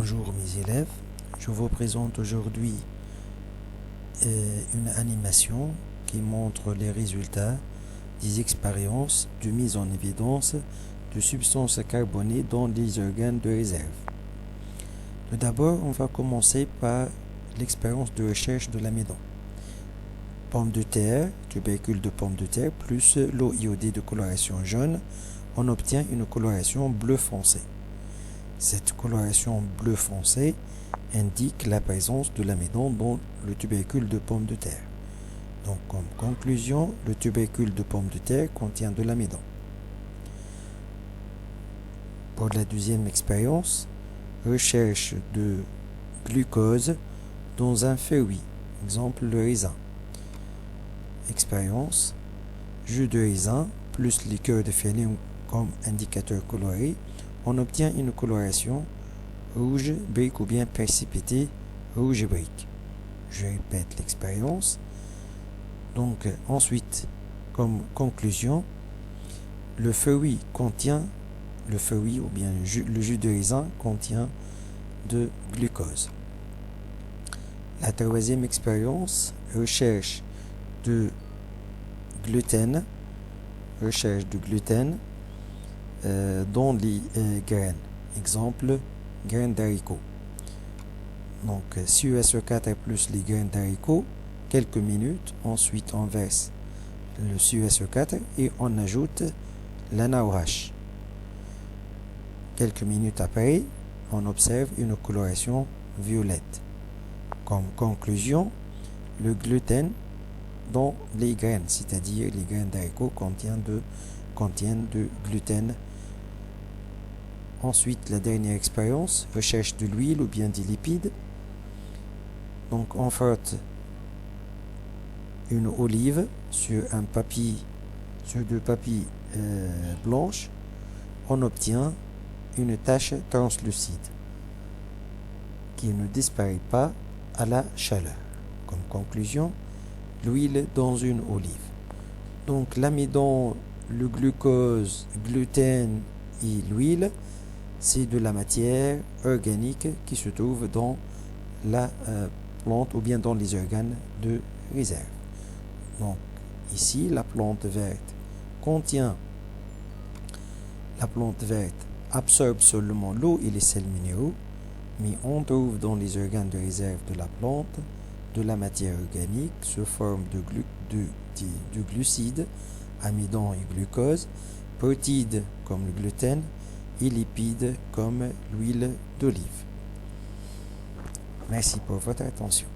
Bonjour mes élèves, je vous présente aujourd'hui une animation qui montre les résultats des expériences de mise en évidence de substances carbonées dans les organes de réserve. Tout d'abord, on va commencer par l'expérience de recherche de l'amidon. Pomme de terre, tubercule de pomme de terre, plus l'eau iodée de coloration jaune, on obtient une coloration bleu foncé. Cette coloration bleu foncé indique la présence de l'amidon dans le tubercule de pomme de terre. Donc, comme conclusion, le tubercule de pomme de terre contient de l'amidon. Pour la deuxième expérience, recherche de glucose dans un fruit, exemple le raisin. Expérience, jus de raisin plus liqueur de phénol comme indicateur coloré, on obtient une coloration rouge brique ou bien précipité rouge brique. Je répète l'expérience. Donc ensuite, comme conclusion, le fruit ou bien le jus de raisin contient de glucose. La troisième expérience, recherche de gluten dans les graines. Exemple, graines d'haricots. Donc, CuSO4 plus les graines d'haricots, quelques minutes. Ensuite, on verse le CuSO4 et on ajoute la NaOH. Quelques minutes après, on observe une coloration violette. Comme conclusion, le gluten dans les graines, c'est-à-dire les graines d'haricots contiennent de gluten. Ensuite, la dernière expérience, recherche de l'huile ou bien des lipides. Donc, on frotte une olive sur deux papilles blanches. On obtient une tache translucide qui ne disparaît pas à la chaleur. Comme conclusion, l'huile dans une olive. Donc, l'amidon, le glucose, gluten et l'huile, c'est de la matière organique qui se trouve dans la plante ou bien dans les organes de réserve. Donc ici, la plante verte absorbe seulement l'eau et les sels minéraux, mais on trouve dans les organes de réserve de la plante de la matière organique sous forme de glucides, amidon et glucose, protéines comme le gluten et lipides comme l'huile d'olive. Merci pour votre attention.